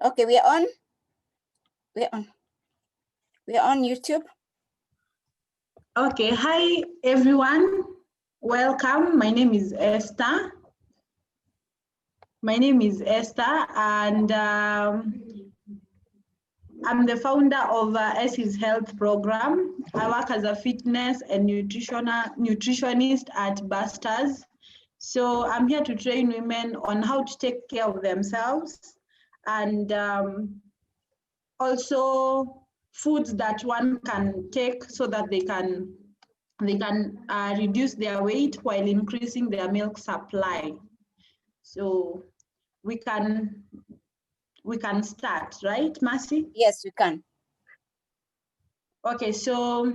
Okay, we're on YouTube. Okay, hi everyone. Welcome. My name is Esther. And I'm the founder of Essy's Health Program. I work as a fitness and nutritionist at Busters. So I'm here to train women on how to take care of themselves and also foods that one can take so that they can reduce their weight while increasing their milk supply. So we can start, right, Mercy? Yes, we can. Okay, so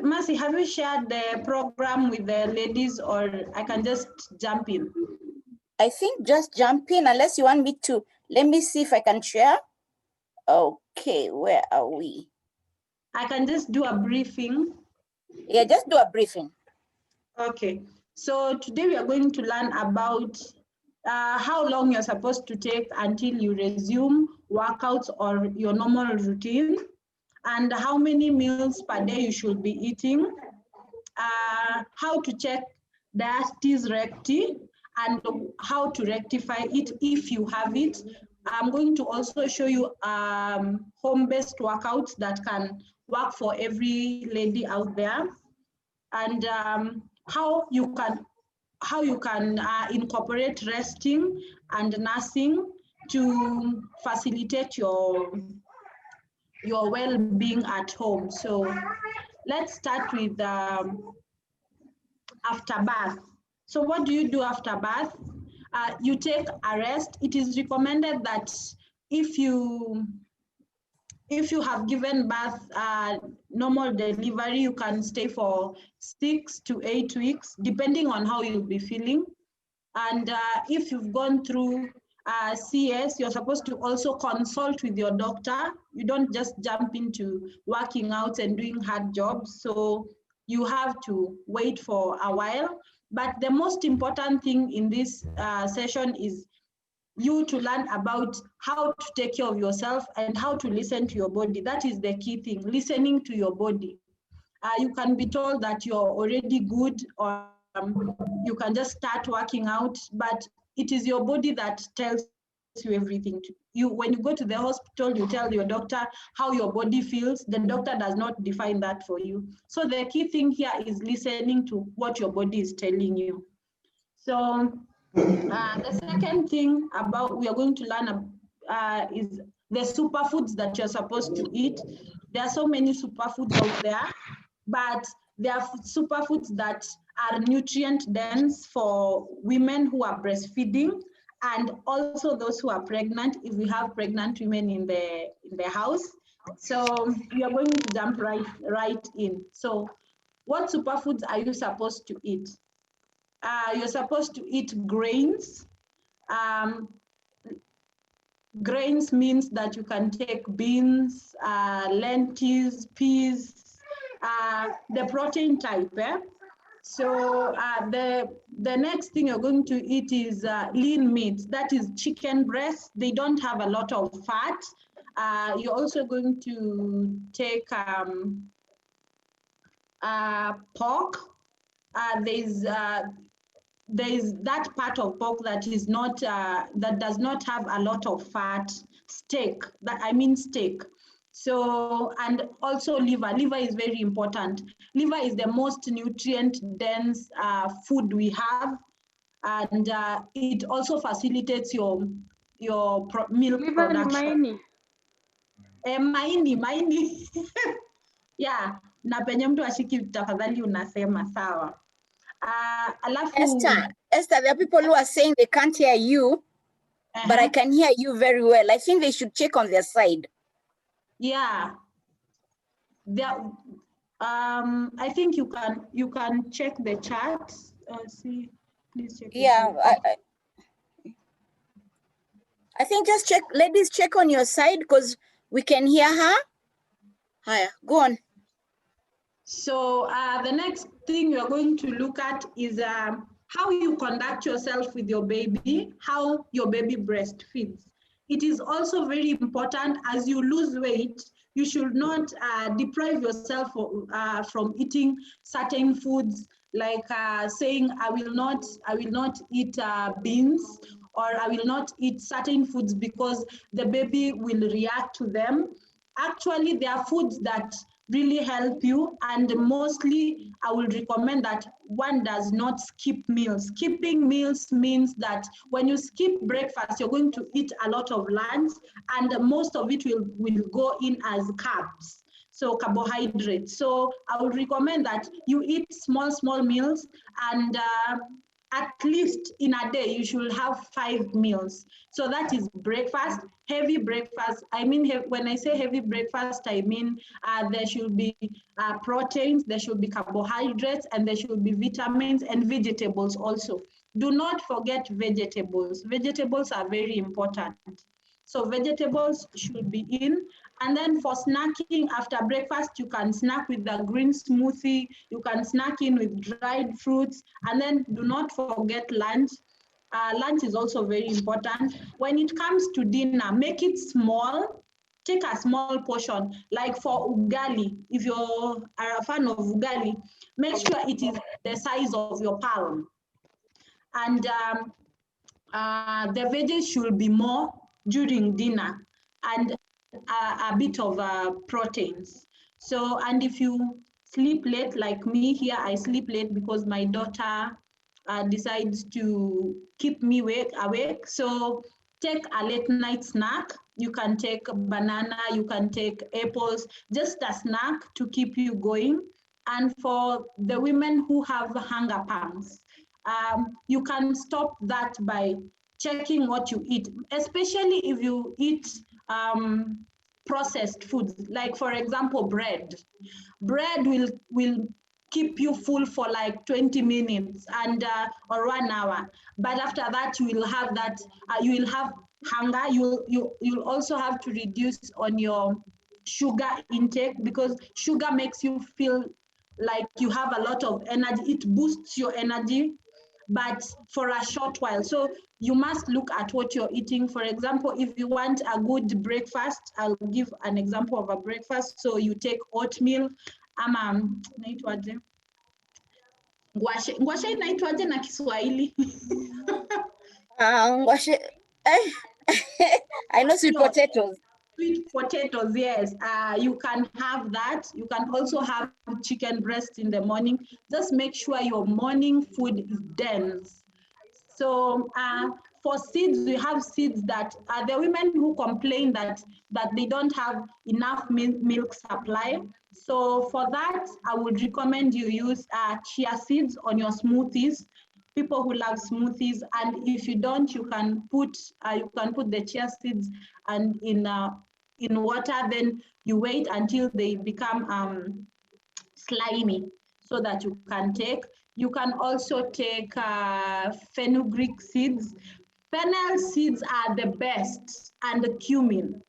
Mercy, have you shared the program with the ladies, or I can just jump in? I think just jump in unless you want me to. Let me see if I can share. Okay, where are we? I can just do a briefing. Yeah, just do a briefing. Okay, so today we are going to learn about how long you're supposed to take until you resume workouts or your normal routine, and how many meals per day you should be eating, how to check diabetes recti, and how to rectify it if you have it. I'm going to also show you home-based workouts that can work for every lady out there, and how you can incorporate resting and nursing to facilitate your well-being at home. So let's start with after bath. So what do you do after bath? You take a rest. It is recommended that if you have given birth normal delivery, you can stay for 6 to 8 weeks, depending on how you'll be feeling. And if you've gone through CS, you're supposed to also consult with your doctor. You don't just jump into working out and doing hard jobs. So you have to wait for a while. But the most important thing in this session is you to learn about how to take care of yourself and how to listen to your body. That is the key thing, listening to your body. You can be told that you're already good, or you can just start working out, but it is your body that tells you everything. When you go to the hospital, you tell your doctor how your body feels. The doctor does not define that for you. So the key thing here is listening to what your body is telling you. So the second thing about we are going to learn is the superfoods that you're supposed to eat. There are so many superfoods out there, but there are superfoods that are nutrient dense for women who are breastfeeding, and also those who are pregnant, if we have pregnant women in the house. So we are going to jump right in. So what superfoods are you supposed to eat? You're supposed to eat grains. Grains means that you can take beans, lentils, peas, the protein type. So the next thing you're going to eat is lean meat. That is chicken breast. They don't have a lot of fat. You're also going to take pork. There's that part of pork that is not that does not have a lot of fat. Steak, steak. So, and also liver. Liver is very important. Liver is the most nutrient dense food we have, and it also facilitates your milk Liver production. Maini. Yeah, na penye mtu ashiki tafadhali unasema sawa. Esther, there are people who are saying they can't hear you, but I can hear you very well. I think they should check on their side. Yeah. I think you can check the chat. See, please check. Yeah, I think just check, ladies, check on your side because we can hear her. Hiya, go on. So the next thing you're going to look at is how you conduct yourself with your baby, how your baby breastfeeds. it is also very important as you lose weight, you should not deprive yourself from eating certain foods, like saying I will not eat beans, or I will not eat certain foods because the baby will react to them. Actually, there are foods that really help you, and mostly I will recommend that one does not skip meals. Skipping meals means that when you skip breakfast, you're going to eat a lot of lunch, and most of it will go in as carbs, so carbohydrates. So I would recommend that you eat small meals, and at least in a day you should have 5 meals. So that is breakfast, heavy breakfast. I mean, when I say heavy breakfast, I mean there should be proteins, there should be carbohydrates, and there should be vitamins and vegetables also. Do not forget vegetables. Vegetables are very important. So vegetables should be in. And then for snacking after breakfast, you can snack with the green smoothie, you can snack in with dried fruits, and then do not forget lunch. Lunch is also very important. When it comes to dinner, make it small. Take a small portion, like for ugali. If you are a fan of ugali, make sure it is the size of your palm. And the veggies should be more during dinner, and a bit of proteins. So, and if you sleep late, like me here, I sleep late because my daughter decides to keep me awake. So take a late night snack. You can take banana, you can take apples, just a snack to keep you going. And for the women who have hunger pangs, you can stop that by checking what you eat, especially if you eat processed foods, like for example, bread. Bread will keep you full for like 20 minutes and or 1 hour, but after that you will have you will have hunger. You'll also have to reduce on your sugar intake, because sugar makes you feel like you have a lot of energy. It boosts your energy, but for a short while. So you must look at what you're eating. For example, if you want a good breakfast, I'll give an example of a breakfast. So you take oatmeal, ama naitwaje? Ngwashe inaitwaje na Kiswahili? I know sweet No, potatoes. sweet potatoes, yes. You can have that. You can also have chicken breast in the morning. Just make sure your morning food is dense. So for seeds, we have seeds that the women who complain that they don't have enough milk supply. So for that, I would recommend you use chia seeds on your smoothies. People who love smoothies, and if you don't, you can put the chia seeds and in water. Then you wait until they become slimy, so that you can take. You can also take fenugreek seeds. Fennel seeds are the best, and the cumin.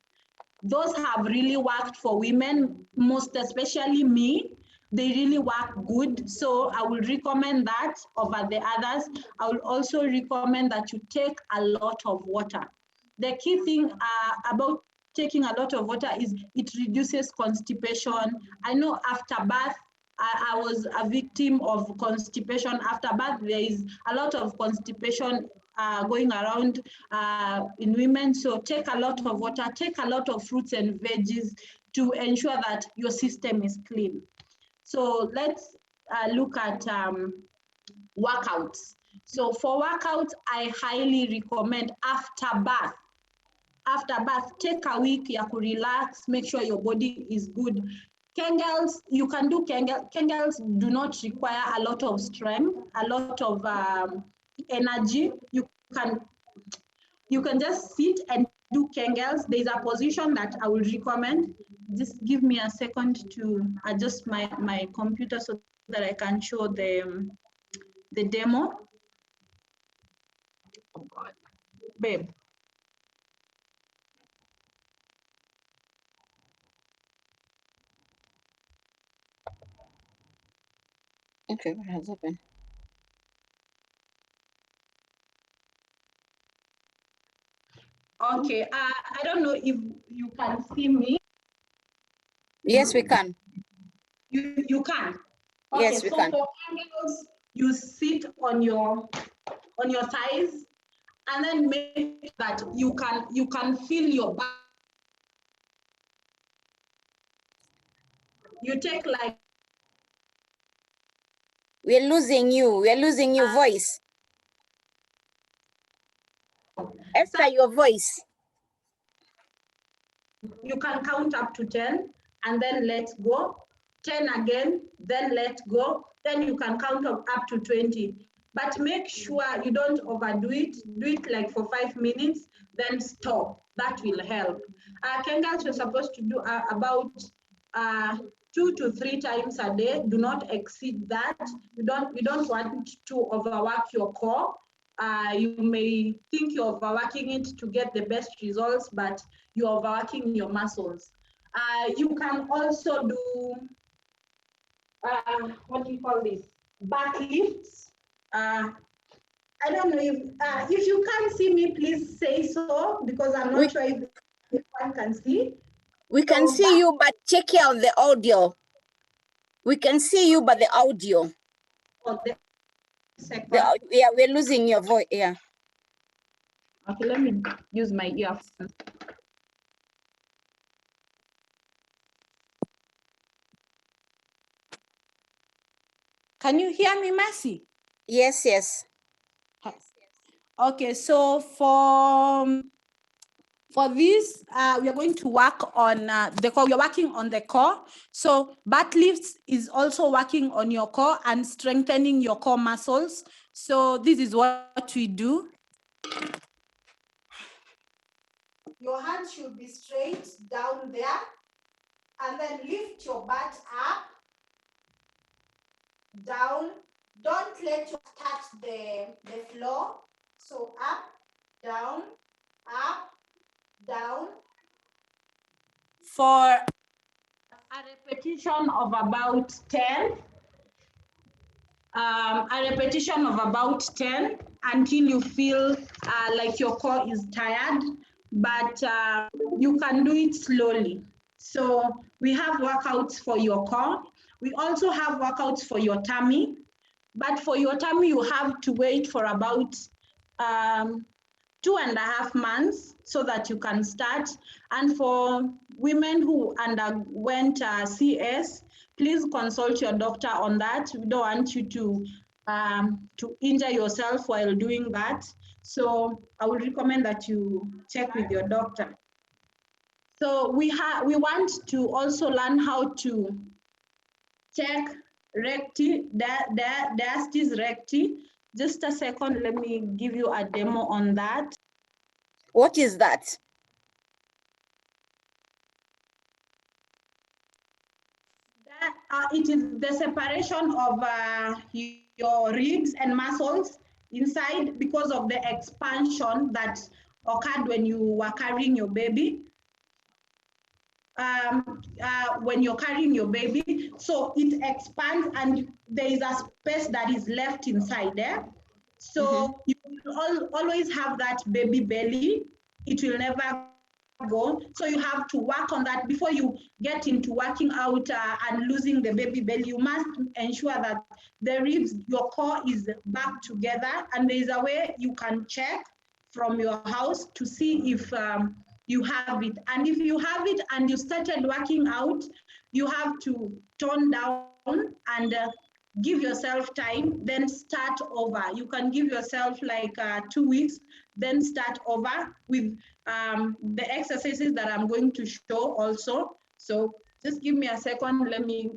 Those have really worked for women, most especially me. They really work good. So I will recommend that over the others. I will also recommend that you take a lot of water. The key thing about taking a lot of water is it reduces constipation. I know after birth, I was a victim of constipation. After birth, there is a lot of constipation going around in women. So take a lot of water, take a lot of fruits and veggies to ensure that your system is clean. So let's look at workouts. So for workouts, I highly recommend after birth. After birth, take a week ya relax, make sure your body is good. Kegels, you can do Kegels. Kegels do not require a lot of strength, a lot of energy. You can just sit and do Kegels. There's a position that I will recommend. Just give me a second to adjust my computer so that I can show the demo. Oh God, babe. Okay, what has happened? Okay, I don't know if you can see me. Yes, we can. You can. Okay, Yes, we so can. for candles, you sit on your thighs, and then make that you can feel your back. You take like We're losing you. We're losing your voice. Esther, your voice. you can count up to 10 and then let go. 10 again, then let go. Then you can count up to 20. But make sure you don't overdo it. Do it like for 5 minutes, then stop. That will help. Kegels you're supposed to do about 2 to 3 times a day. Do not exceed that. You don't want to overwork your core. You may think you're overworking it to get the best results, but you're overworking your muscles. You can also do, what do you call this? Back lifts. I don't know if you can't see me, please say so, because I'm not sure if one can see. We can see you, but check out the audio. We can see you, but the audio. Yeah, we're losing your voice. Yeah. Okay, let me use my earphones. Can you hear me, Mercy? Yes, yes. Okay, so for this, we are going to work on the core. We're working on the core. So butt lifts is also working on your core and strengthening your core muscles. So this is what we do. Your hands should be straight down there, and then lift your butt up, down. Don't let your touch the floor. So up, down, for a repetition of about 10. A repetition of about 10 until you feel like your core is tired, but you can do it slowly. So we have workouts for your core. We also have workouts for your tummy, but for your tummy, you have to wait for about 2.5 months so that you can start. And for women who underwent CS, please consult your doctor on that. We don't want you to injure yourself while doing that. So I would recommend that you check with your doctor. So we want to also learn how to check recti, diastasis recti. Just a second, let me give you a demo on that. What is that? It is the separation of your ribs and muscles inside because of the expansion that occurred when you were carrying your baby. When you're carrying your baby, so it expands and there is a space that is left inside there. So you will always have that baby belly. It will never go. So you have to work on that before you get into working out and losing the baby belly. You must ensure that the ribs, your core is back together, and there is a way you can check from your house to see if you have it. And if you have it and you started working out, you have to tone down and give yourself time, then start over. You can give yourself like 2 weeks, then start over with the exercises that I'm going to show also. So just give me a second. Let me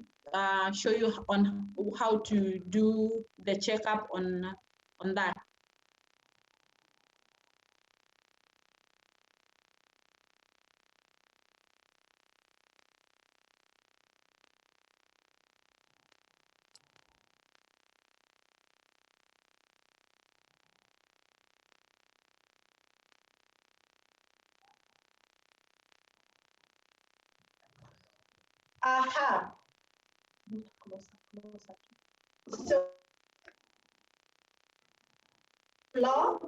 show you on how to do the checkup on that. Aha. Closer. So, floor,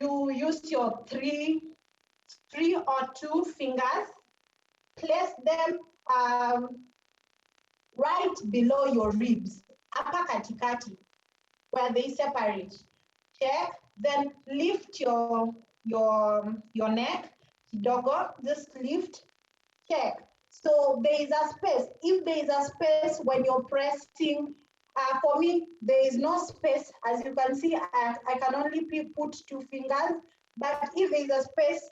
you use your three or two fingers, place them right below your ribs, hapa katikati, where they separate. Check. Then lift your neck, kidogo, just lift. Check. So there is a space. If there is a space when you're pressing, for me, there is no space. As you can see, I can only put two fingers. But if there is a space,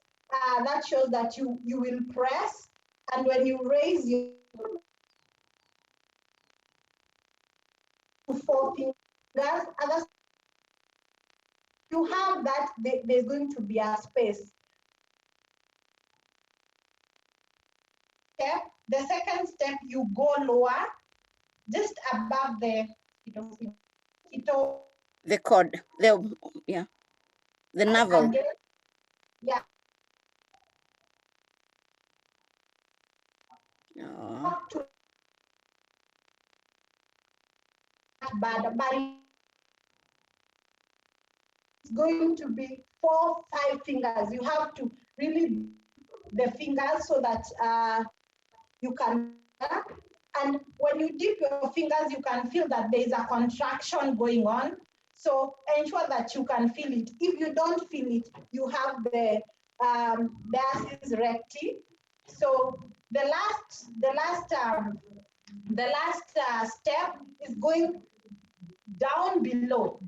that shows that you will press. And when you raise your 4 fingers, you have that, there's going to be a space. Okay. The second step, you go lower, just above the cord, the navel. Again, yeah. But it's going to be 4, 5 fingers. You have to really the fingers so that you can, and when you dip your fingers, you can feel that there is a contraction going on. So ensure that you can feel it. If you don't feel it, you have the diastasis recti. So the last step is going down below.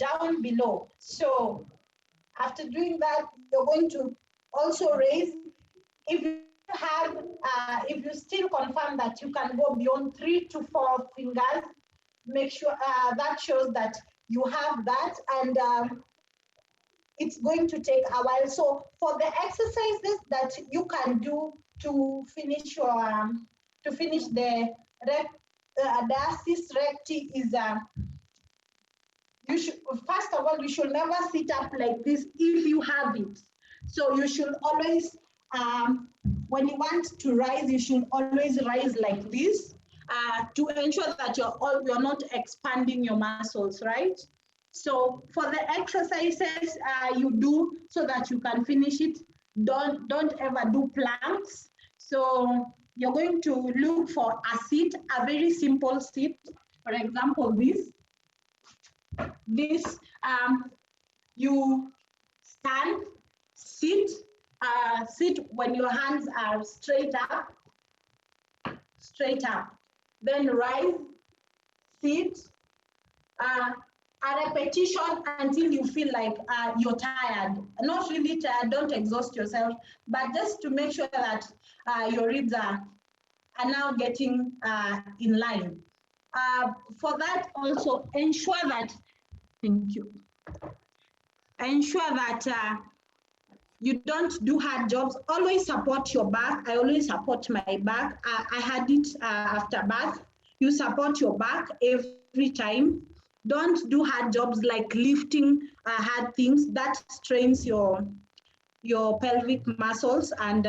So after doing that, you're going to also raise. If you have, if you still confirm that you can go beyond 3 to 4 fingers, make sure that shows that you have that, and it's going to take a while. So for the exercises that you can do to finish your the diastasis recti is you should, first of all, you should never sit up like this if you have it. So you should always, when you want to rise, you should always rise like this to ensure that you're not expanding your muscles, right? So for the exercises you do so that you can finish it, don't ever do planks. So you're going to look for a seat, a very simple seat. For example, this, you stand, sit when your hands are straight up, then rise, sit, a repetition until you feel like you're tired. Not really tired, don't exhaust yourself, but just to make sure that your ribs are now getting in line. For that also, ensure that, thank you, ensure that you don't do hard jobs. Always support your back. I always support my back. I had it after bath. You support your back every time. Don't do hard jobs like lifting hard things. That strains your pelvic muscles and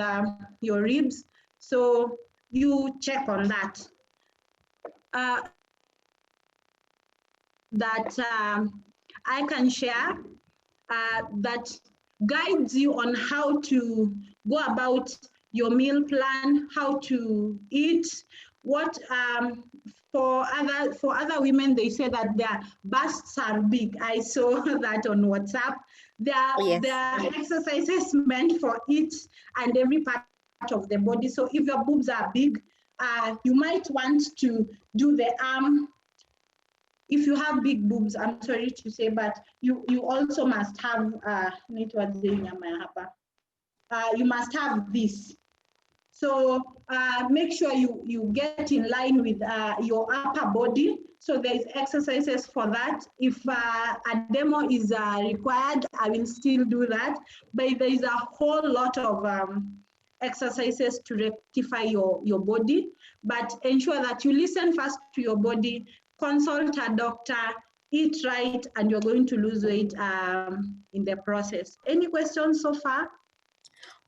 your ribs. So you check on that. I can share that guides you on how to go about your meal plan, how to eat, what for other women, they say that their busts are big. I saw that on WhatsApp. There are exercises meant for each and every part of the body. So if your boobs are big, you might want to do the arm. If you have big boobs, I'm sorry to say, but you also must have you must have this. So make sure you get in line with your upper body. So there's exercises for that. If a demo is required, I will still do that. But there is a whole lot of exercises to rectify your body. But ensure that you listen first to your body, consult a doctor, eat right, and you're going to lose weight in the process. Any questions so far?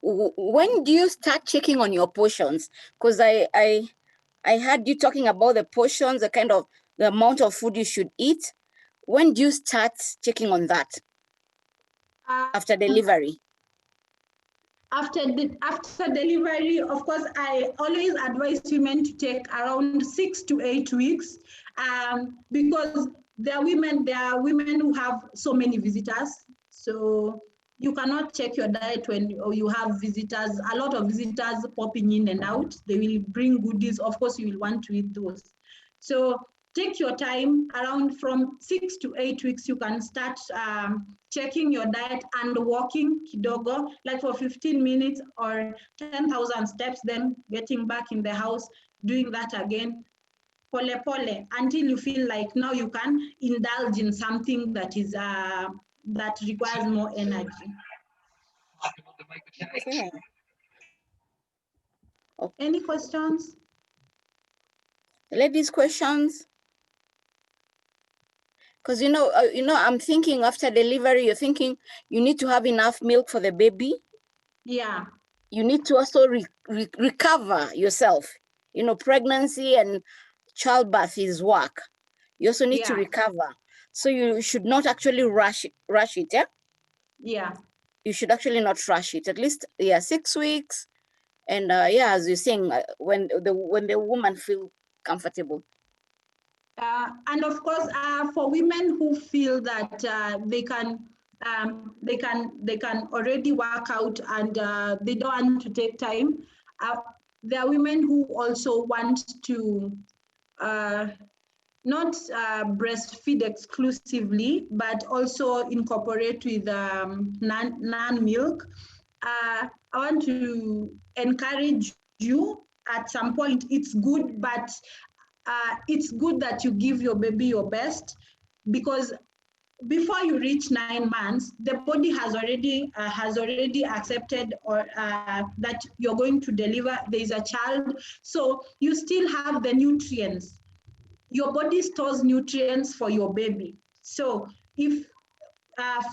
When do you start checking on your portions? Because I heard you talking about the portions, the amount of food you should eat. When do you start checking on that? after delivery? After delivery, of course, I always advise women to take around 6 to 8 weeks, because there are women who have so many visitors. So you cannot check your diet when you have visitors, a lot of visitors popping in and out. They will bring goodies. Of course, you will want to eat those. So take your time. Around from 6 to 8 weeks, you can start checking your diet and walking kidogo, like for 15 minutes or 10,000 steps, then getting back in the house, doing that again, pole pole, until you feel like now you can indulge in something that is that requires more energy. Okay. Any questions? Ladies, questions? Because I'm thinking after delivery, you're thinking you need to have enough milk for the baby. Yeah. You need to also recover yourself. Pregnancy and childbirth is work. You also need to recover. So you should not actually rush it, yeah? Yeah. You should actually not rush it. At least, 6 weeks. And as you're saying, when the woman feel comfortable. And of course, for women who feel that they can already work out and they don't want to take time, there are women who also want to not breastfeed exclusively, but also incorporate with non-milk. I want to encourage you at some point. It's good, but it's good that you give your baby your best, because before you reach 9 months, the body has already accepted or that you're going to deliver. There is a child, so you still have the nutrients. Your body stores nutrients for your baby. So if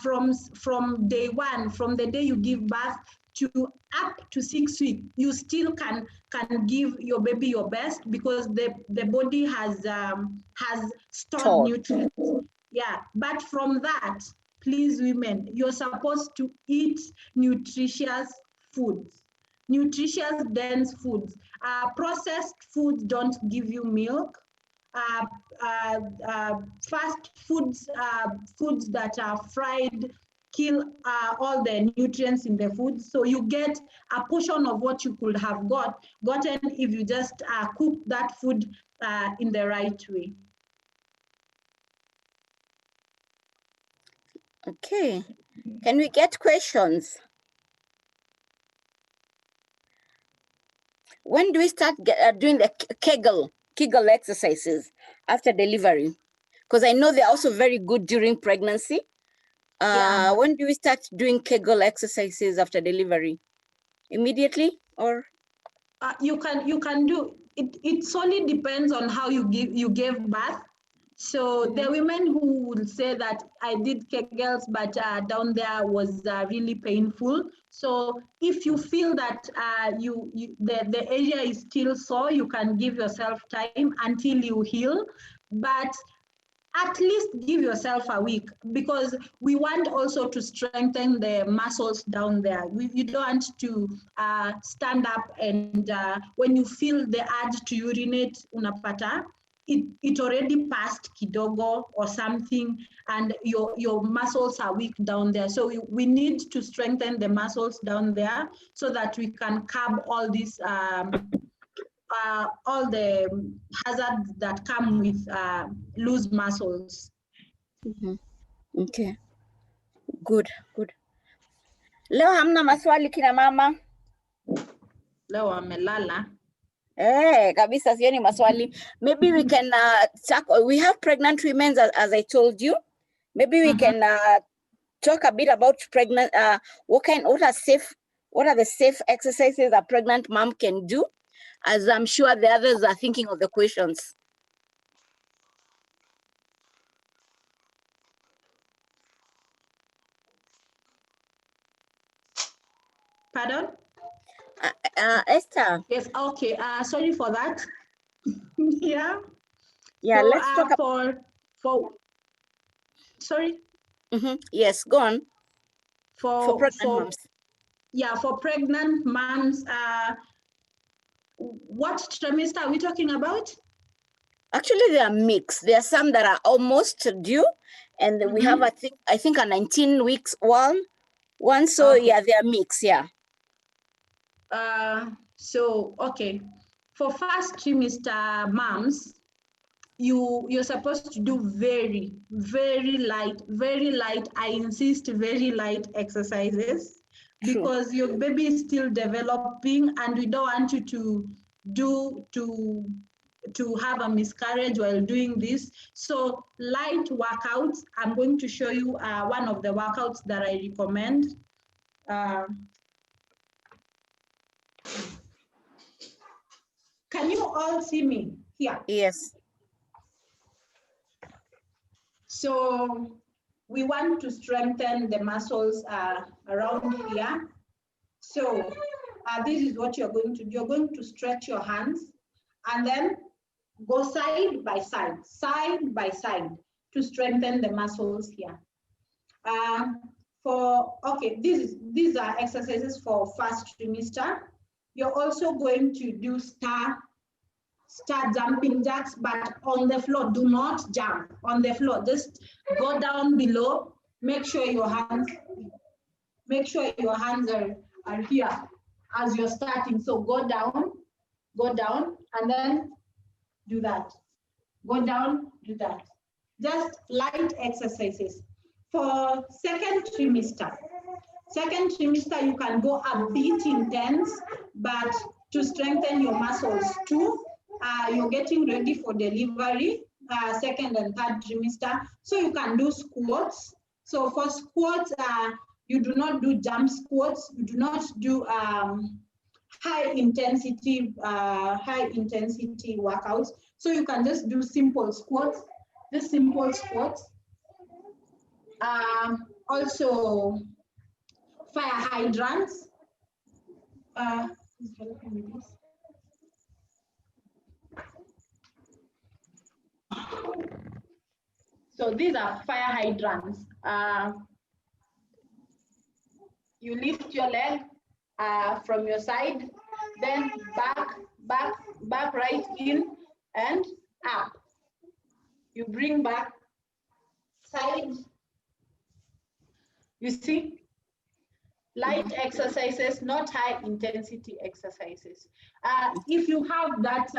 from day one, from the day you give birth to up to 6 weeks, you still can give your baby your best, because the body has stored nutrients. Yeah, but from that, please, women, you're supposed to eat nutritious foods, nutritious dense foods. Processed foods don't give you milk. Fast foods, foods that are fried, kill all the nutrients in the food. So you get a portion of what you could have gotten if you just cook that food in the right way. Okay. Can we get questions? When do we start doing the Kegel exercises after delivery? Because I know they're also very good during pregnancy. When do we start doing Kegel exercises after delivery? Immediately, or? You can do it. It solely depends on how you gave birth. So the women who will say that I did Kegels, but down there was really painful. So if you feel that the area is still sore, you can give yourself time until you heal. But at least give yourself a week, because we want also to strengthen the muscles down there. You don't want to stand up and when you feel the urge to urinate, unapata it already passed kidogo or something, and your muscles are weak down there. So we need to strengthen the muscles down there so that we can curb all these all the hazards that come with loose muscles. Okay, good. Leo hamna maswali kina mama? Leo wamelala. Kabisa sioni maswali. Maybe we can we have pregnant women, as I told you. Maybe we can talk a bit about pregnant. What are the safe exercises a pregnant mom can do? As I'm sure the others are thinking of the questions. Pardon? Esther. Yes, okay. Sorry for that. Yeah. Yeah, so, let's talk for sorry. Yes, go on. For pregnant moms. Yeah, for pregnant moms. What trimester are we talking about? Actually, they are mixed. There are some that are almost due, and we have I think a 19 weeks one. So Okay. yeah, they are mixed. Yeah. So okay, for first trimester moms, you're supposed to do very light, I insist, very light exercises. True. Because your baby is still developing, and we don't want you to have a miscarriage while doing this. So light workouts, I'm going to show you one of the workouts that I recommend. Can you all see me here? Yes. So we want to strengthen the muscles around here. So this is what you're going to do. You're going to stretch your hands and then go side by side to strengthen the muscles here. These are exercises for first trimester. You're also going to do star jumping jacks, but on the floor. Do not jump on the floor. Just go down below. Make sure your hands are here as you're starting. So go down, and then do that. Go down, do that. Just light exercises. For second trimester, you can go a bit intense, but to strengthen your muscles too. You're getting ready for delivery, second and third trimester, so you can do squats. So for squats, you do not do jump squats. You do not do high intensity workouts. So you can just do simple squats. Also, fire hydrants. Who's helping me this? So these are fire hydrants. You lift your leg from your side, then back right in and up. You bring back side. You see? Light exercises, not high intensity exercises. If you have that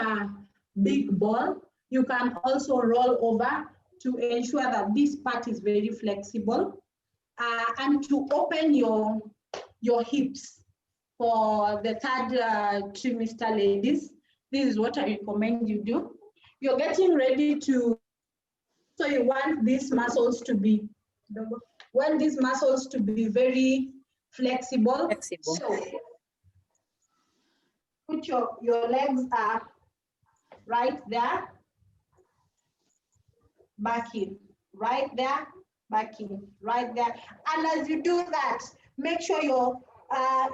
big ball, you can also roll over to ensure that this part is very flexible, and to open your hips. For the third trimester ladies, this is what I recommend you do. You're getting ready to, so you want these muscles to be, very flexible. So put your legs right there, back in, right there, back in, right there. And as you do that, make sure you're,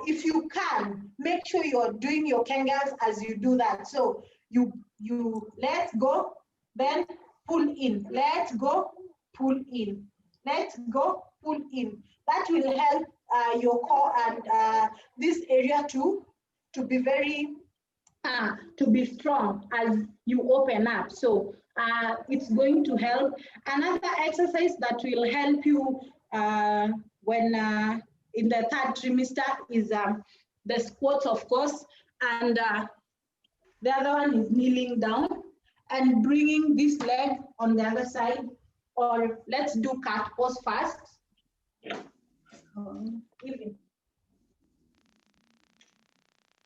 if you can, make sure you're doing your Kegels as you do that. So you let's go, then pull in, let's go, pull in, let's go, pull in. That will help your core and this area to be very, to be strong as you open up. So it's going to help. Another exercise that will help you when in the third trimester is the squats, of course, and the other one is kneeling down and bringing this leg on the other side, or let's do cat pose first.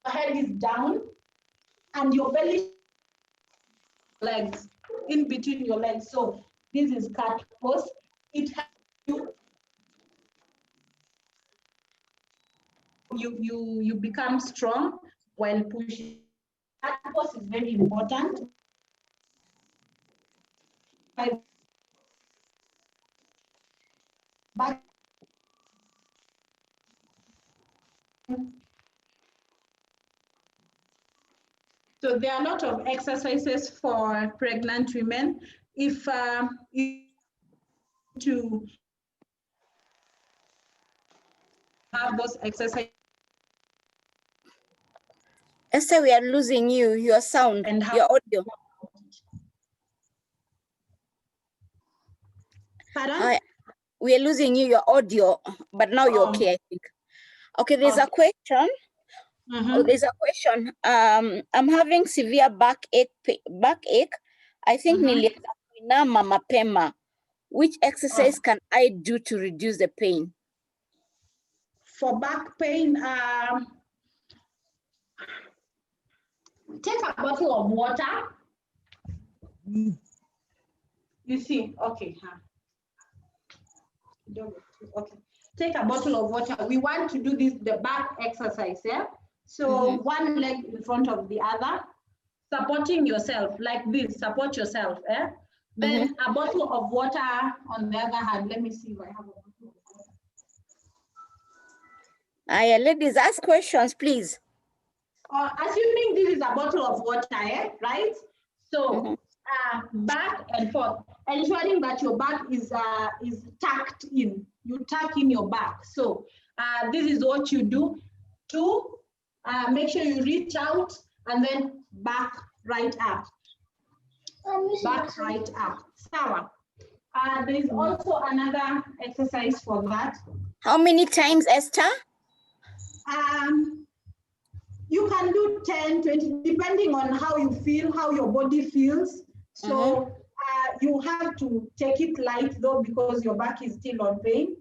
Head is down and your belly, legs in between your legs. So this is cat pose. It helps you become strong while pushing. Cat pose is very important. Back. So there are a lot of exercises for pregnant women. If to have those exercises. Esther, we are losing you, your sound, And how- your audio. Pardon? Hi, we are losing you, your audio, but now you're okay, I think. Okay, there's a question. Oh, there's a question. I'm having severe backache. I think nilianza kuinama mapema. Which exercise can I do to reduce the pain? For back pain, take a bottle of water. You see, okay. Okay. Take a bottle of water. We want to do the back exercise, yeah? So one leg in front of the other, supporting yourself like this, support yourself, eh? Then a bottle of water on the other hand. Let me see if I have a bottle of water. Ladies, ask questions, please. Assuming this is a bottle of water, right? So back and forth, ensuring that your back is tucked in. You tuck in your back. So this is what you do. To make sure you reach out and then back right up. Back right up. Sawa. There is also another exercise for that. How many times, Esther? You can do 10, 20, depending on how you feel, how your body feels. So you have to take it light though, because your back is still in pain,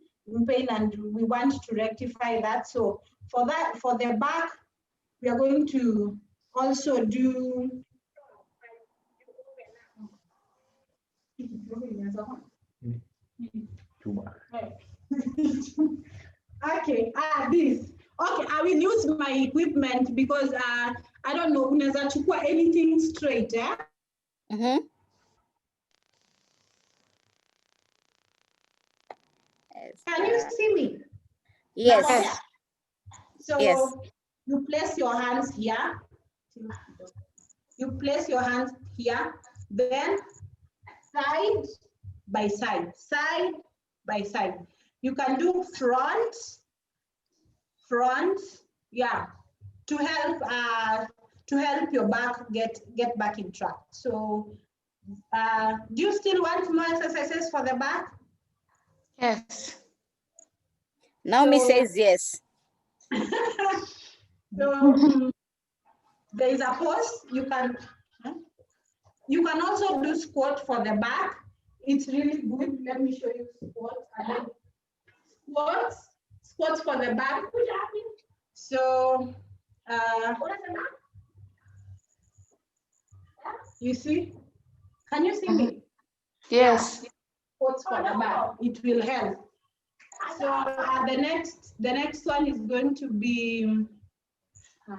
and we want to rectify that. So for that, for the back, we are going to also do. Okay, this. Okay, I will use my equipment because I don't know, unaweza chukua anything straight, eh? Can you see me? Yes. Now, so yes. You place your hands here. You place your hands here, then side by side, side by side. You can do front, yeah, to help your back get back in track. So do you still want more exercises for the back? Yes. Naomi says yes. So there is a pose. You can also do squat for the back. It's really good. Let me show you squats. And then squats for the back. So you see? Can you see me? Yes. Squats for the back. It will help. So the next one is going to be. So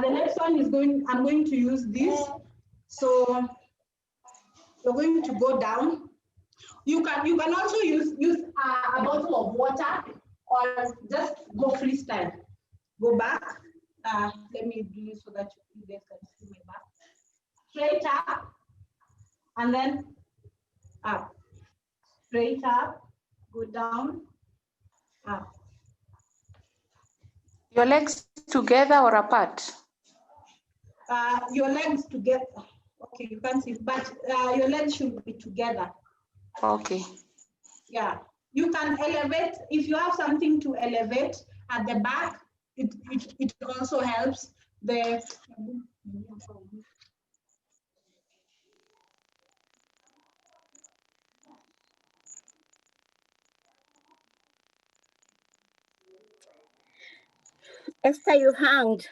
the next one is I'm going to use this. So you're going to go down. You can also use a bottle of water or just go freestyle. Go back. Let me do this so that you guys can see my back. Straight up and then up. Straight up, go down, up. Your legs together or apart? Your legs together. Okay, you can't see, but your legs should be together. Okay. Yeah, you can elevate. If you have something to elevate at the back, it also helps. Esther, you've hanged.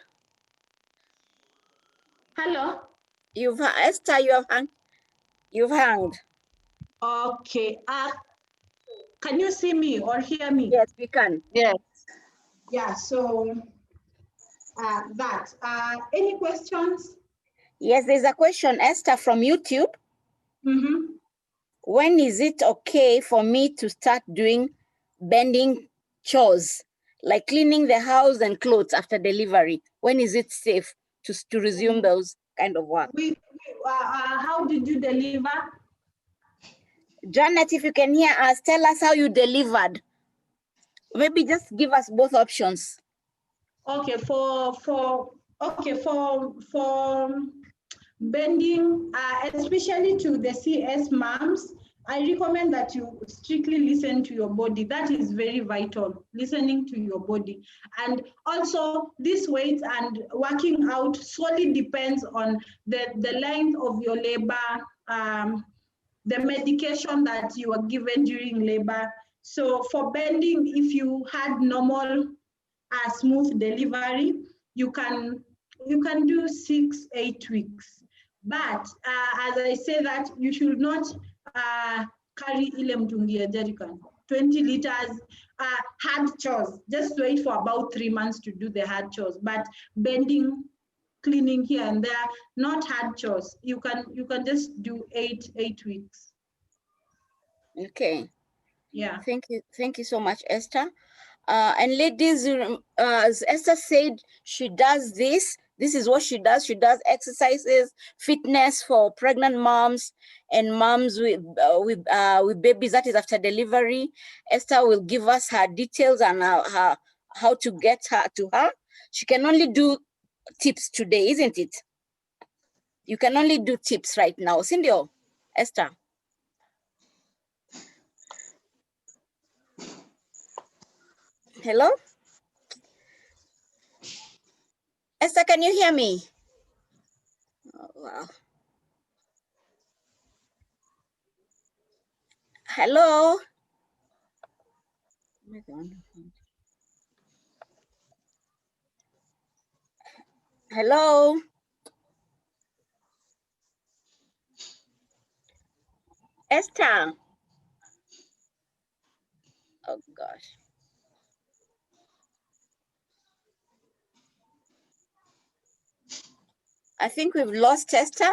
Hello? Esther, you've hanged. Okay. Can you see me or hear me? Yes, we can. Yes. Yeah, so any questions? Yes, there's a question, Esther, from YouTube. When is it okay for me to start doing bending chores, like cleaning the house and clothes after delivery? When is it safe to resume those kind of work? How did you deliver? Janet, if you can hear us, tell us how you delivered. Maybe just give us both options. Okay, for bending, especially to the CS moms, I recommend that you strictly listen to your body. That is very vital, listening to your body. And also this weight and working out solely depends on the length of your labor, the medication that you are given during labor. So for bending, if you had normal smooth delivery, you can do 6-8 weeks. But as I say that, you should not carry ile mtungi ya jerrycan 20 liters hard chores. Just wait for about 3 months to do the hard chores. But bending, cleaning here and there, not hard chores. You can just do 8 weeks. Okay. Yeah. Thank you so much, Esther. And ladies, as Esther said, she does this. This is what she does. She does exercises, fitness for pregnant moms and moms with babies, that is after delivery. Esther will give us her details and how to get her to her. She can only do tips today, isn't it? You can only do tips right now. Cindy, Esther. Hello? Esther, can you hear me? Oh, wow. Hello? Hello? Esther? Oh, gosh. I think we've lost Esther.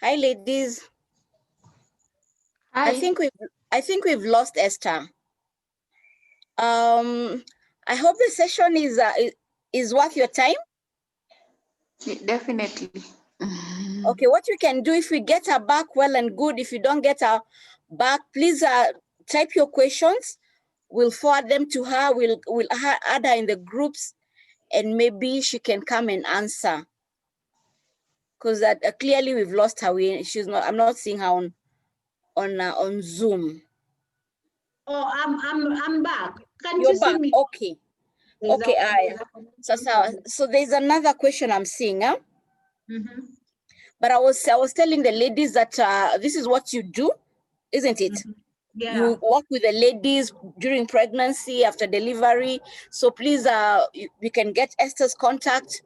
Hi, ladies. Hi. I think we've lost Esther. I hope the session is worth your time. Definitely. Okay, what we can do, if we get her back, well and good. If you don't get her back, please type your questions. We'll forward them to her. We'll add her in the groups, and maybe she can come and answer. Because clearly we've lost her. She's not. I'm not seeing her on Zoom. Oh, I'm back. Can You're you back. see me? Okay. Okay. So there's another question I'm seeing. Huh? Mm-hmm. But I was telling the ladies that this is what you do, isn't it? Mm-hmm. Yeah. You work with the ladies during pregnancy, after delivery. So please, you can get Esther's contact.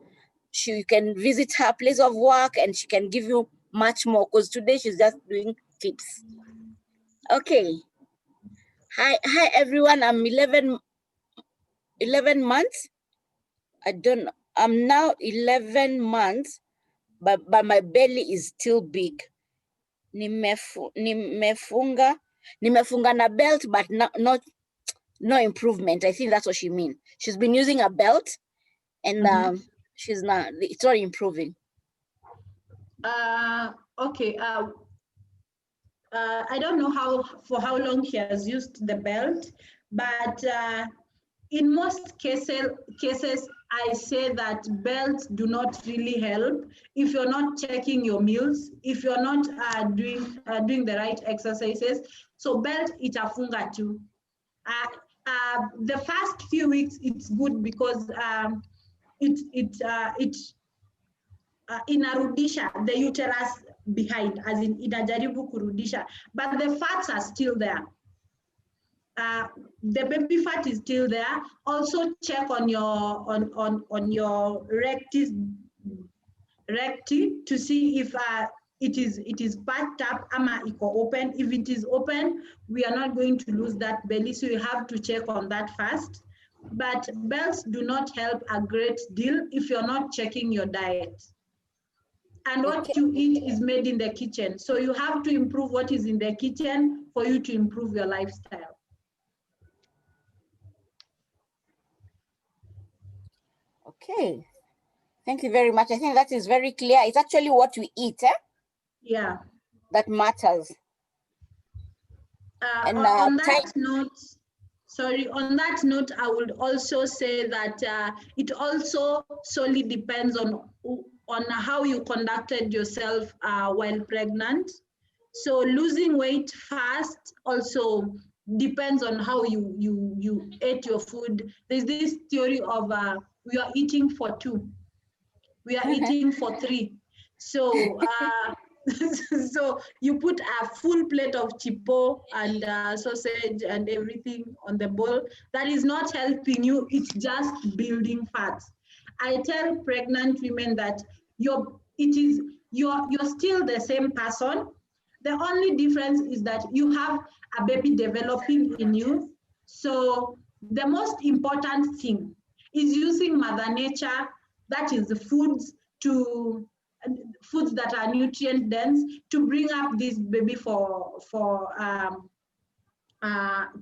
You can visit her place of work and she can give you much more, because today she's just doing tips. Okay. Hi everyone. I'm 11 months. I'm now 11 months, but my belly is still big. Nimefunga na belt, but no improvement. I think that's what she means. She's been using a belt and it's not improving. Okay. I don't know for how long she has used the belt, but in most cases, I say that belts do not really help if you're not checking your meals, if you're not doing the right exercises. So belt itafunga too. The first few weeks it's good because it inarudisha the uterus behind, as in inajaribu kurudisha, but the fats are still there. The baby fat is still there. Also check on your on your recti to see if it is packed up ama iko open. If it is open, we are not going to lose that belly, so you have to check on that first. But belts do not help a great deal if you're not checking your diet. And what you eat is made in the kitchen, so you have to improve what is in the kitchen for you to improve your lifestyle. Okay, thank you very much. I think that is very clear. It's actually what we eat, Yeah. that matters. And on that note, on that note, I would also say that it also solely depends on how you conducted yourself while pregnant. So losing weight fast also depends on how you ate your food. There's this theory of we are eating for two, we are eating for three. So so you put a full plate of chipo and sausage and everything on the bowl. That is not helping you, it's just building fats. I tell pregnant women that you're still the same person. The only difference is that you have a baby developing in you. So the most important thing is using Mother Nature, that is the foods that are nutrient dense, to bring up this baby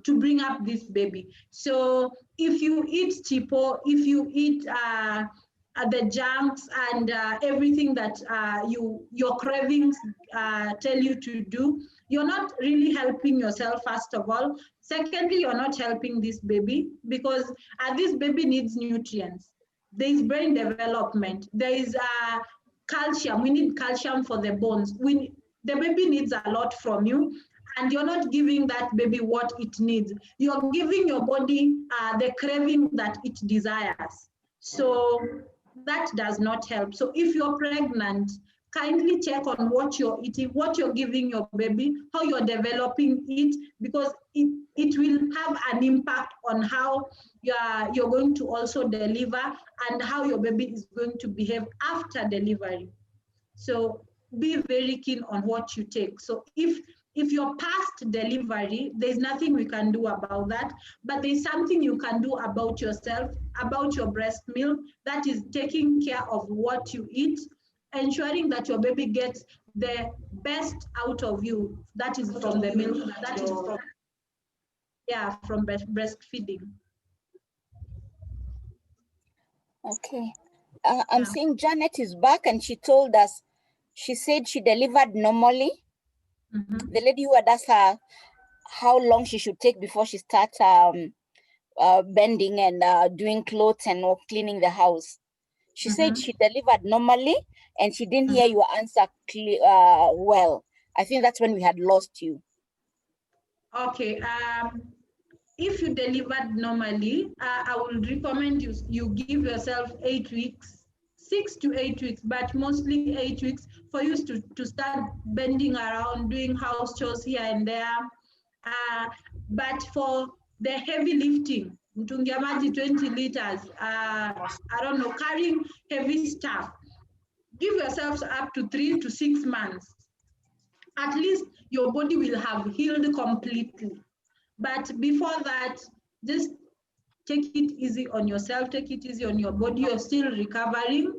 to bring up this baby. So if you eat chipo, if you eat the junks and everything that your cravings tell you to do, you're not really helping yourself, first of all. Secondly, you're not helping this baby, because this baby needs nutrients. There is brain development. There is calcium. We need calcium for the bones. The baby needs a lot from you, and you're not giving that baby what it needs. You're giving your body the craving that it desires. So that does not help. So if you're pregnant, kindly check on what you're eating, what you're giving your baby, how you're developing it, because it will have an impact on how you're going to also deliver and how your baby is going to behave after delivery. So be very keen on what you take. So if you're past delivery, there's nothing we can do about that, but there's something you can do about yourself, about your breast milk, that is taking care of what you eat, ensuring that your baby gets the best out of you, that is from the milk, that is from breastfeeding. Okay. I'm seeing Janet is back, and she told us, she said she delivered normally. Mm-hmm. The lady who had asked her how long she should take before she starts bending and doing clothes and cleaning the house. She said she delivered normally, and she didn't hear your answer well. I think that's when we had lost you. Okay. If you delivered normally, I would recommend you give yourself 8 weeks, 6 to 8 weeks, but mostly 8 weeks for you to start bending around, doing house chores here and there. But for the heavy lifting, mtungia maji 20 liters, I don't know, carrying heavy stuff, give yourselves up to 3 to 6 months. At least your body will have healed completely. But before that, just take it easy on yourself, take it easy on your body. You're still recovering.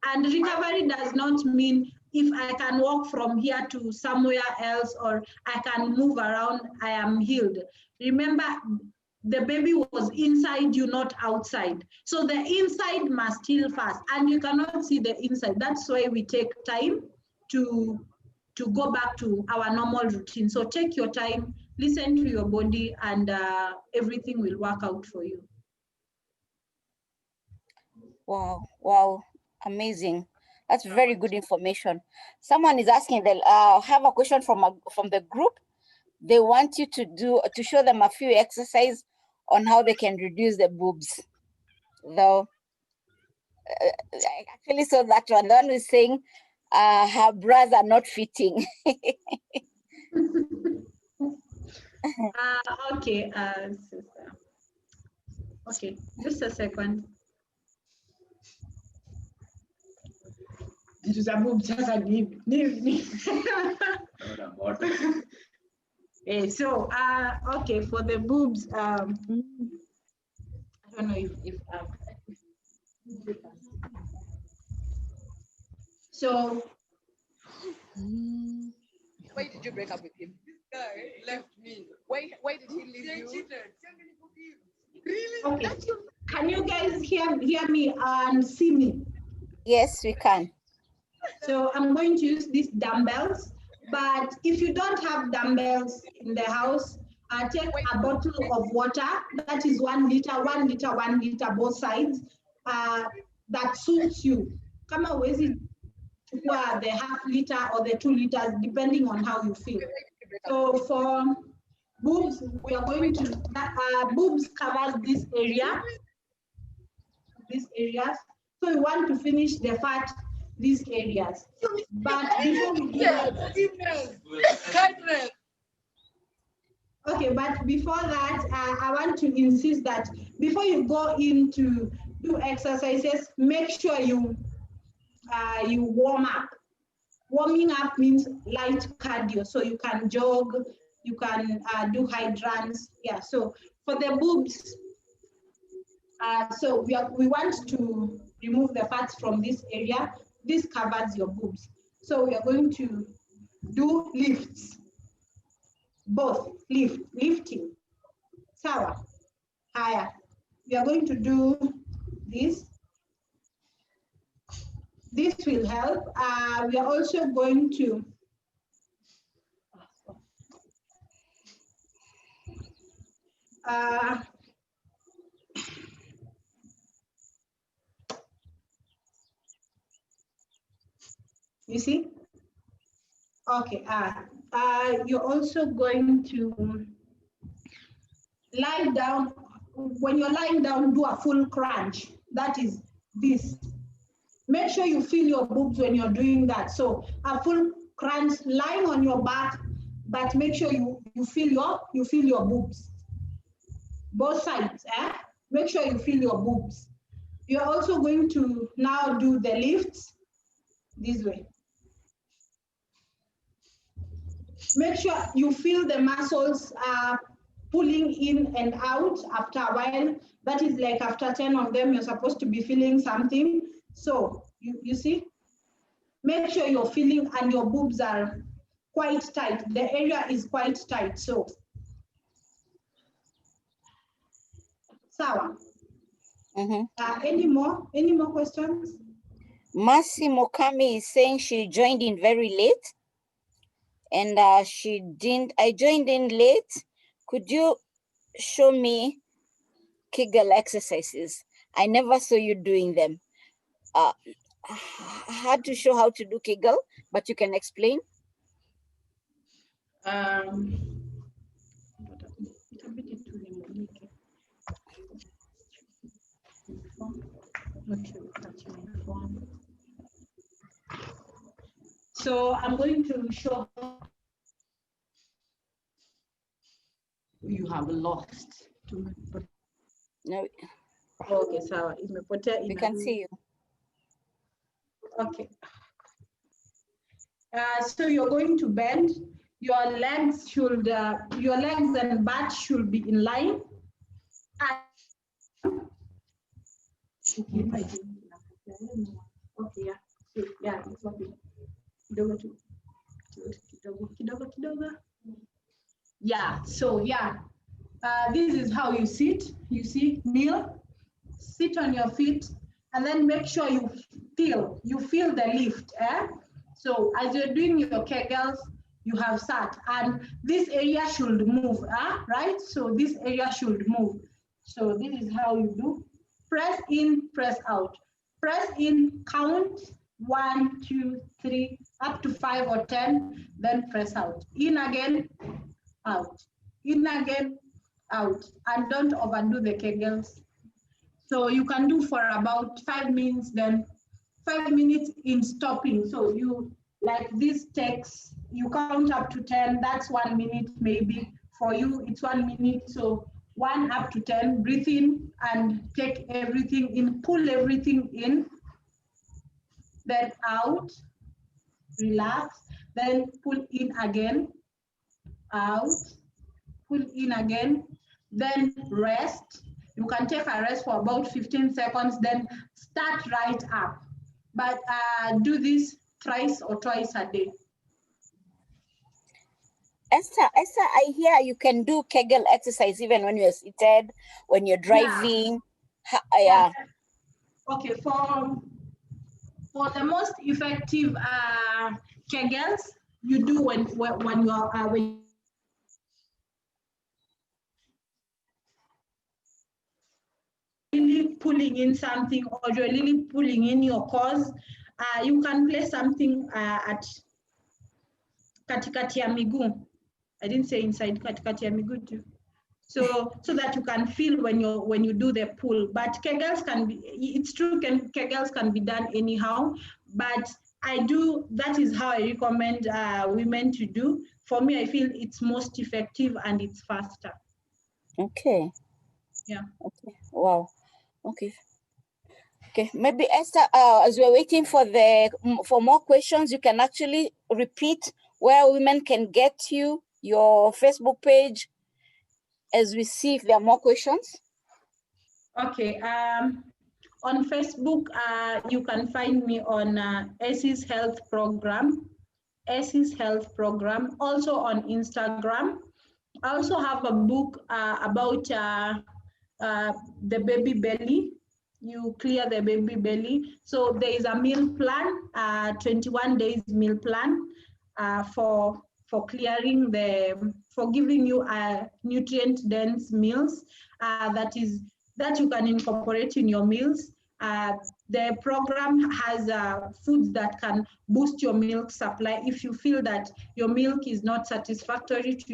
And recovery does not mean if I can walk from here to somewhere else or I can move around, I am healed. Remember, the baby was inside you, not outside. So the inside must heal first, and you cannot see the inside. That's why we take time to go back to our normal routine. So take your time, listen to your body, and everything will work out for you. Wow, amazing. That's very good information. Someone is asking, they'll have a question from the group. They want you to show them a few exercises on how they can reduce the boobs. Though I actually saw that one. The one who's saying her bras are not fitting. Okay, okay, just a second. vitu za boobs sasa ni. So okay, for the boobs, I don't know if so. Why did you break up with him? This guy left me. Why did he leave you? Really? Okay. Can you guys hear me and see me? Yes, we can. So I'm going to use these dumbbells, but if you don't have dumbbells in the house, take a bottle of water, that is 1 liter, 1 liter, 1 liter, both sides, that suits you. Kama huwezi chukua the half liter or the 2 liters, depending on how you feel. So for boobs, we are going to, boobs covers this area, these areas. So we want to finish the fat, these areas. But before we do that, okay, but before that, I want to insist that before you go in to do exercises, make sure you warm up. Warming up means light cardio, so you can jog, you can do high runs. Yeah, so for the boobs, so we want to remove the fats from this area. This covers your boobs. So we are going to do lifts, both lifting. Sawa, higher. We are going to do this. This will help. We are also going to you see? Okay, you're also going to lie down. When you're lying down, do a full crunch. That is this. Make sure you feel your boobs when you're doing that. So a full crunch, lying on your back, but make sure you feel your boobs. Both sides, make sure you feel your boobs. You're also going to now do the lifts this way. Make sure you feel the muscles pulling in and out after a while. That is like after 10 of them, you're supposed to be feeling something. So you see, make sure you're feeling and your boobs are quite tight. The area is quite tight. So, Sawa. Any more questions? Mercy Mokami is saying she joined in very late. And I joined in late. Could you show me Kegel exercises? I never saw you doing them. I had to show how to do Kegel, but you can explain. So I'm going to show you have lost. No. Okay, so we can see you. Okay. So you're going to bend. Your legs and butt should be in line. Okay, yeah. Yeah, it's okay. Kidogo. Yeah, so yeah. This is how you sit. You see, kneel, sit on your feet, and then make sure you feel the lift. So as you're doing your Kegels, you have sat, and this area should move, right? So this area should move. So this is how you do. Press in, press out. Press in, count 1, 2, 3, up to 5 or 10, then press out. In again, out. In again, out. And don't overdo the Kegels. So you can do for about 5 minutes, then 5 minutes in stopping. So you, like this takes, you count up to 10, that's 1 minute maybe. For you, it's 1 minute. So 1 up to 10, breathe in and take everything in, pull everything in. then out, relax, then pull in again, out, pull in again, then rest. You can take a rest for about 15 seconds, then start right up. But do this thrice or twice a day. Esther, I hear you can do Kegel exercise even when you're seated, when you're driving. Yeah. Okay, for the most effective Kegels, you do when you're really pulling in something, or you're really pulling in your cause. You can place something at katikati ya miguu. I didn't say inside, katikati ya miguu too. So that you can feel when you do the pull. But Kegels can be, it's true, Kegels can be done anyhow, but that is how I recommend women to do. For me, I feel it's most effective and it's faster. Okay. Yeah. Okay. Wow. Okay. Okay. Maybe Esther, as we're waiting for more questions, you can actually repeat where women can get you, your Facebook page, as we see if there are more questions. Okay. On Facebook, you can find me on Essy's Health Program. Essy's Health Program. Also on Instagram. I also have a book about the baby belly. You clear the baby belly. So there is a meal plan, 21 days meal plan for clearing for giving you nutrient dense meals that you can incorporate in your meals. The program has foods that can boost your milk supply if you feel that your milk is not satisfactory to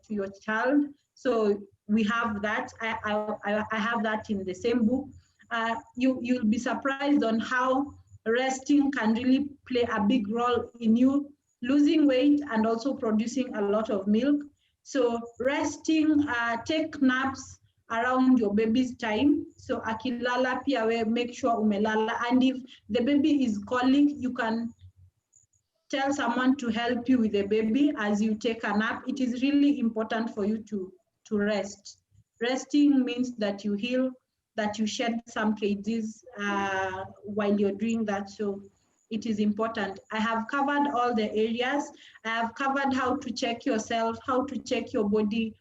your child. So we have that. I have that in the same book. You'll be surprised on how resting can really play a big role in you losing weight and also producing a lot of milk. So resting, take naps around your baby's time. So akilala pia we make sure umelala. And if the baby is calling, you can tell someone to help you with the baby as you take a nap. It is really important for you to rest. Resting means that you heal, that you shed some kgs while you're doing that. So it is important. I have covered all the areas. I have covered how to check yourself, how to check your body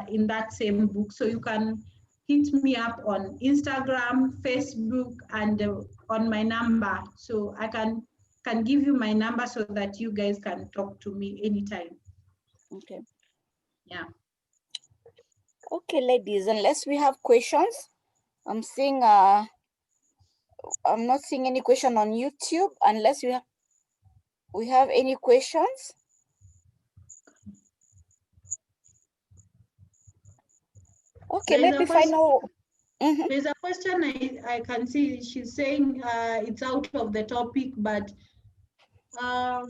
in that same book. So you can hit me up on Instagram, Facebook, and on my number. So I can give you my number so that you guys can talk to me anytime. Okay. Yeah. Okay, ladies, unless we have questions, I'm seeing I'm not seeing any question on YouTube unless we have any questions. Okay, maybe final. There's a question I can see. She's saying it's out of the topic, but I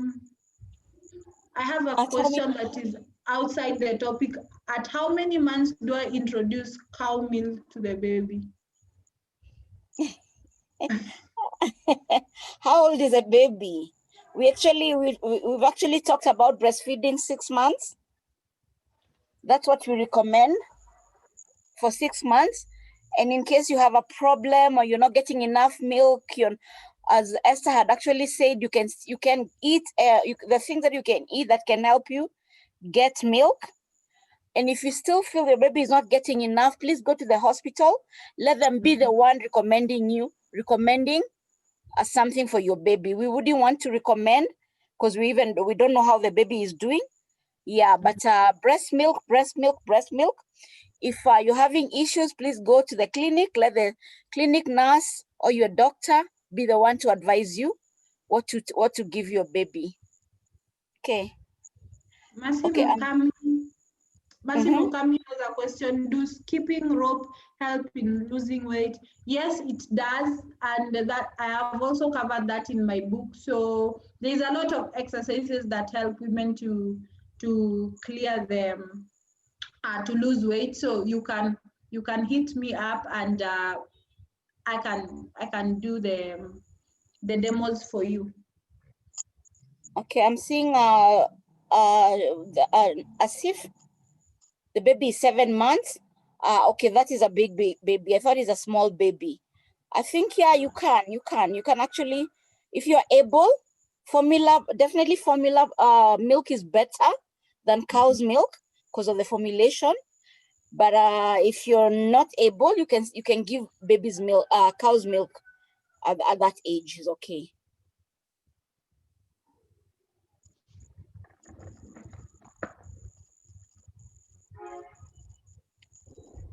have a question that is outside the topic. At how many months do I introduce cow milk to the baby? How old is a baby? We've actually talked about breastfeeding 6 months. That's what we recommend for 6 months. And in case you have a problem or you're not getting enough milk, as Esther had actually said, you can eat the things that you can eat that can help you get milk. And if you still feel your baby is not getting enough, please go to the hospital. Let them be the one recommending something for your baby. We wouldn't want to recommend because we don't know how the baby is doing. Yeah, but breast milk. If you're having issues, please go to the clinic. Let the clinic nurse or your doctor be the one to advise you what to give your baby. Okay. Massimo Kami has a question. Do skipping rope help in losing weight? Yes, it does. And that I have also covered that in my book. So there's a lot of exercises that help women to clear them, to lose weight. So you can hit me up and I can do the demos for you. Okay, I'm seeing Asif, the baby is 7 months. Okay, that is a big baby. I thought it's a small baby. I think, yeah, you can actually, if you're able, definitely formula milk is better than cow's milk because of the formulation. But if you're not able, you can give baby's milk, cow's milk at that age is okay.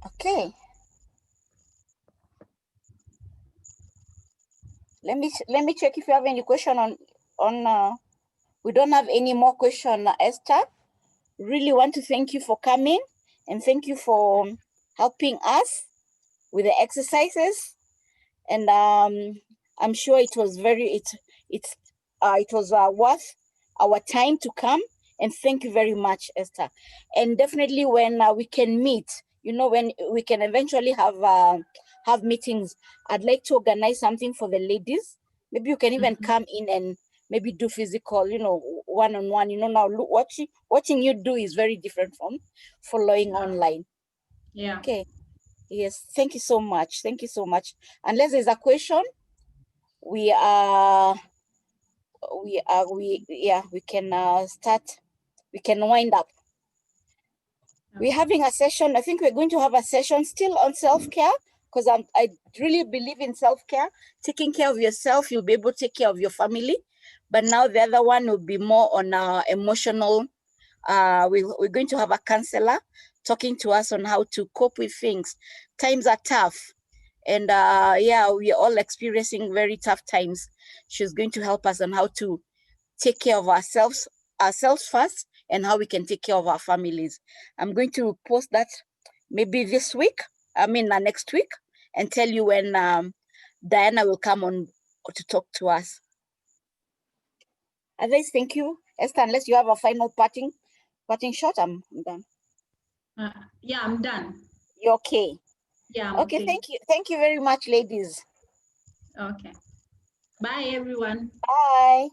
Okay. Let me check if you have any question on we don't have any more question, Esther. Really want to thank you for coming and thank you for helping us with the exercises. And I'm sure it was it was worth our time to come. And thank you very much, Esther. And definitely when we can meet, when we can eventually have meetings, I'd like to organize something for the ladies. Maybe you can even come in and maybe do physical, one-on-one. Now watching you do is very different from following online. Yeah. Okay. Yes. Thank you so much. Thank you so much. Unless there's a question, we can start. We can wind up. We're having a session. I think we're going to have a session still on self-care because I really believe in self-care. Taking care of yourself, you'll be able to take care of your family. But now the other one will be more on emotional. We're going to have a counselor talking to us on how to cope with things. Times are tough. And we are all experiencing very tough times. She's going to help us on how to take care of ourselves first, and how we can take care of our families. I'm going to post that maybe next week, and tell you when Diana will come on to talk to us. Otherwise, thank you, Esther. Unless you have a final parting shot, I'm done. Yeah, I'm done. You're okay? Yeah. Okay, thank you. Thank you very much, ladies. Okay. Bye, everyone. Bye.